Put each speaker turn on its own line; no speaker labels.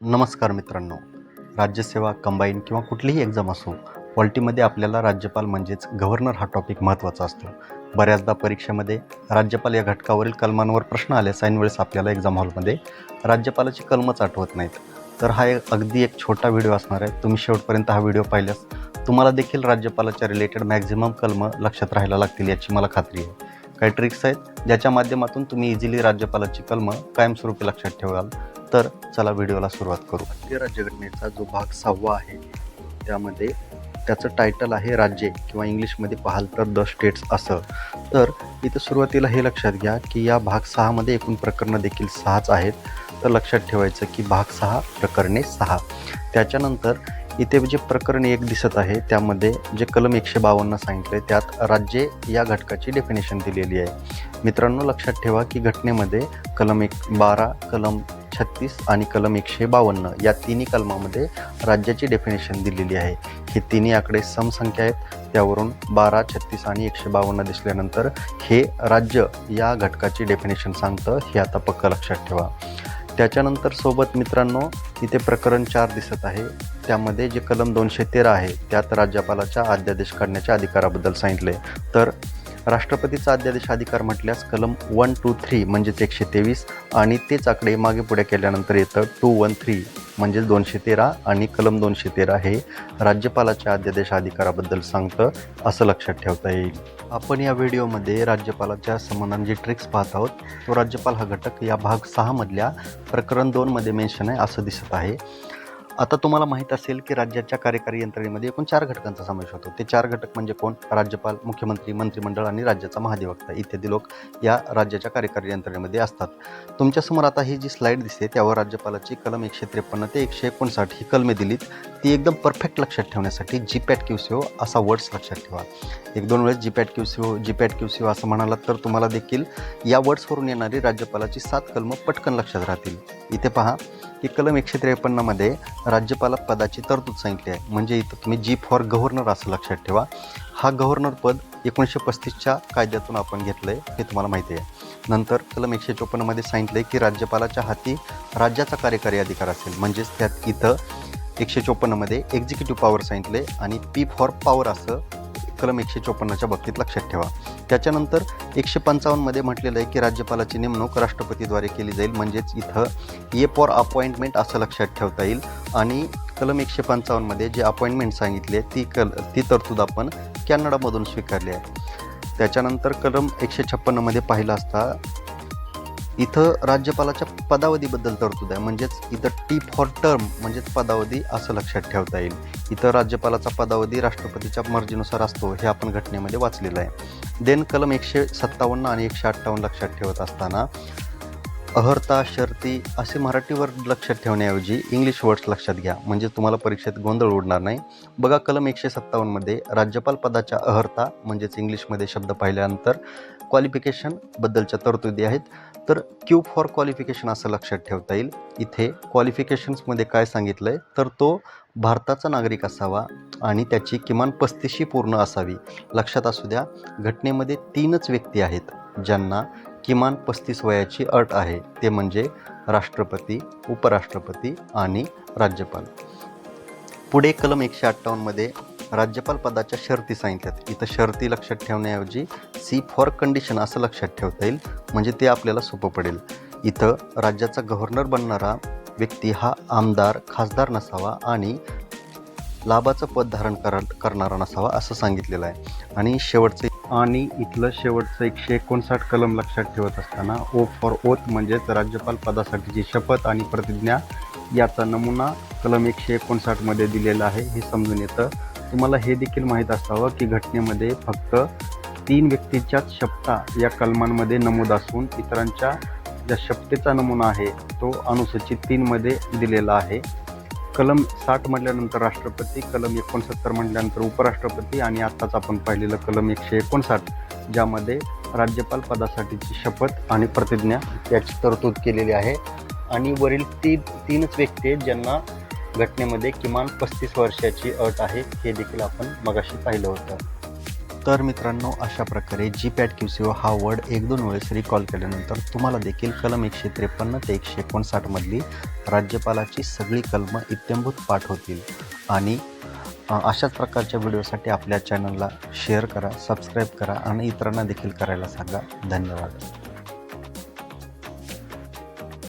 नमस्कार मित्रांनो. राज्यसेवा, कंबाईन किंवा कुठलीही एक्झाम असो, पॉलिटीमध्ये आपल्याला राज्यपाल म्हणजेच गव्हर्नर हा टॉपिक महत्त्वाचा असतो. बऱ्याचदा परीक्षेमध्ये राज्यपाल या घटकावरील कलमांवर प्रश्न आल्यास ऐन वेळेस आपल्याला एक्झाम हॉलमध्ये राज्यपालाची कलमच आठवत नाहीत. तर हा अगदी एक छोटा व्हिडिओ असणार आहे. तुम्ही शेवटपर्यंत हा व्हिडिओ पाहिल्यास तुम्हाला देखील राज्यपालाच्या रिलेटेड मॅक्झिमम कलमं लक्षात राहायला लागतील याची मला खात्री आहे. काही ट्रिक्स आहेत ज्याच्या माध्यमातून तुम्ही इझिली राज्यपालाची कलमं कायमस्वरूपी लक्षात ठेवाल. तर चला व्हिडिओला सुरुवात करू. भारतीय राज्यघटनेचा जो भाग 6वा आहे त्यामध्ये त्याचं टायटल आहे राज्ये किंवा इंग्लिशमध्ये पाहाल तर द स्टेट्स असं. तर इथं सुरुवातीला हे लक्षात घ्या की या भाग 6मध्ये एकूण प्रकरणं देखील 6च आहेत. तर लक्षात ठेवायचं की भाग 6 प्रकरणे 6. त्याच्यानंतर इथे जे प्रकरण 1 दिसत आहे त्यामध्ये जे कलम 152 सांगितलं आहे त्यात राज्ये या घटकाची डेफिनेशन दिलेली आहे. मित्रांनो लक्षात ठेवा की घटनेमध्ये कलम 12, कलम 36 आणि कलम 152 या तिन्ही कलमामध्ये राज्याची डेफिनेशन दिलेली आहे. हे तिन्ही आकडे समसंख्या आहेत. त्यावरून 12, 36 आणि 152 दिसल्यानंतर हे राज्य या घटकाची डेफिनेशन सांगतं. हे आता पक्का लक्षात ठेवा. त्याच्यानंतर सोबत मित्रांनो इथे प्रकरण 4 दिसत आहे. त्यामध्ये जे कलम 213 आहे त्यात राज्यपालाच्या अध्यादेश काढण्याच्या अधिकाराबद्दल सांगितले. तर राष्ट्रपतीचा अध्यादेश अधिकार म्हटल्यास कलम 123 म्हणजेच 123 आणि तेच आकडे मागे पुढे केल्यानंतर येतं 213 म्हणजेच 213 आणि कलम 213 हे राज्यपालाच्या अध्यादेश अधिकाराबद्दल सांगतं असं लक्षात ठेवता येईल. आपण या व्हिडिओमध्ये राज्यपालाच्या संबंधाने जे ट्रिक्स पाहत आहोत तो राज्यपाल हा घटक या भाग 6 मधल्या प्रकरण 2 मध्ये मेन्शन आहे असं दिसत आहे. आता तुम्हाला माहीत असेल की राज्याच्या कार्यकारी यंत्रणेमध्ये एकूण 4 घटकांचा समावेश होतो. ते 4 घटक म्हणजे कोण? राज्यपाल, मुख्यमंत्री, मंत्रिमंडळ आणि राज्याचा महाधिवक्ता इत्यादी लोक या राज्याच्या कार्यकारी यंत्रणेमध्ये असतात. तुमच्यासमोर आता ही जी स्लाईड दिसते त्यावर राज्यपालाची कलम 153 ते 159 ही कलमे दिलीत. ती एकदम परफेक्ट लक्षात ठेवण्यासाठी GPAT-QCO असा वर्ड्स लक्षात ठेवा. 1-2 वेळेस GPAT-QCO असं म्हणालात तर तुम्हाला देखील या वर्ड्सवरून येणारी राज्यपालाची 7 कलमं पटकन लक्षात राहतील. इथे पहा की कलम 153 मध्ये राज्यपाल पदाची तरतूद सांगितली आहे. म्हणजे इथं तुम्ही G फॉर गव्हर्नर असं लक्षात ठेवा. हा गव्हर्नर पद 1935च्या कायद्यातून आपण घेतलं आहे हे तुम्हाला माहिती आहे. नंतर कलम 154 मध्ये सांगितलं आहे की राज्यपालाच्या हाती राज्याचा कार्यकारी अधिकार असेल. म्हणजेच त्यात इथं 154 मध्ये एक्झिक्युटिव्ह पॉवर सांगितले आणि P फॉर पॉवर असं कलम 154च्या बाबतीत लक्षात ठेवा. त्याच्यानंतर 155 मध्ये म्हटलेलं आहे की राज्यपालाची नेमणूक राष्ट्रपतीद्वारे केली जाईल. म्हणजेच इथं ए फॉर अपॉइंटमेंट असं लक्षात ठेवता येईल. आणि कलम 155 मध्ये जे अपॉइंटमेंट सांगितले ती तरतूद आपण कॅनडामधून स्वीकारली आहे. त्याच्यानंतर कलम 156 मध्ये पाहिलं असता इथं राज्यपालाच्या पदावधीबद्दल तरतूद आहे. म्हणजेच इथं T फॉर टर्म म्हणजेच पदावधी असं लक्षात ठेवता येईल. इथं राज्यपालाचा पदावधी राष्ट्रपतीच्या मर्जीनुसार असतो हे आपण घटनेमध्ये वाचलेलं आहे. देन कलम 157 आणि 158 लक्षात ठेवत असताना अहर्ता, शर्ती असे मराठी वर्ड लक्षात ठेवण्याऐवजी इंग्लिश वर्ड्स लक्षात घ्या. म्हणजे तुम्हाला परीक्षेत गोंधळ उडणार नाही. बघा कलम 157 मध्ये राज्यपाल पदाच्या अहर्ता म्हणजेच इंग्लिशमध्ये शब्द पाहिल्यानंतर क्वालिफिकेशन बद्दलच्या तरतुदी आहेत. तर Q फॉर क्वालिफिकेशन असं लक्षात ठेवता येईल. इथे क्वालिफिकेशन्समध्ये काय सांगितलं आहे तर तो भारताचा नागरिक असावा आणि त्याची किमान 35शी पूर्ण असावी. लक्षात असू द्या घटनेमध्ये 3च व्यक्ती आहेत ज्यांना किमान 35 वयाची अट आहे. ते म्हणजे राष्ट्रपती, उपराष्ट्रपती आणि राज्यपाल. पुढे कलम 158 मध्ये राज्यपाल पदाच्या शर्ती सांगितल्यात. इथं शर्ती लक्षात ठेवण्याऐवजी C फॉर कंडिशन असं लक्षात ठेवता येईल. म्हणजे ते आपल्याला सोपं पडेल. इथं राज्याचा गव्हर्नर बनणारा व्यक्ती हा आमदार, खासदार नसावा आणि लाभाचं पद धारण करणारा नसावा असं सांगितलेलं आहे. आणि इथलं शेवटचं 159 कलम लक्षात ठेवत असताना O फॉर ओथ म्हणजेच राज्यपाल पदासाठीची शपथ आणि प्रतिज्ञा याचा नमुना कलम 159 मध्ये दिलेला आहे हे समजून येतं. तुम्हाला हे देखील माहीत असावं की घटनेमध्ये फक्त 3 व्यक्तींच्याच शपथा या कलमांमध्ये नमूद असून इतरांच्या ज्या शपथेचा नमुना आहे तो अनुसूचित 3 मध्ये दिलेला आहे. कलम 60 म्हटल्यानंतर राष्ट्रपती, कलम 69 म्हटल्यानंतर उपराष्ट्रपती आणि आत्ताच आपण पाहिलेलं कलम 159 ज्यामध्ये राज्यपाल पदासाठीची शपथ आणि प्रतिज्ञा याची तरतूद केलेली आहे. आणि वरील 3च व्यक्ती आहेत ज्यांना घटनेमध्ये किमान 35 वर्षाची अट आहे हे देखील आपण मगाशी पाहिलं होतं. तर मित्रांनो, अशा प्रकारे GPAT-QCO हा वर्ड 1-2 वेळेस रिकॉल केल्यानंतर तुम्हाला देखील कलम 153 ते 159 मधली राज्यपालाची सगळी कलमं इत्थंभूत पाठ होतील. आणि अशाच प्रकारच्या व्हिडिओसाठी आपल्या चॅनलला शेअर करा, सबस्क्राईब करा आणि इतरांना देखील करायला सांगा. धन्यवाद.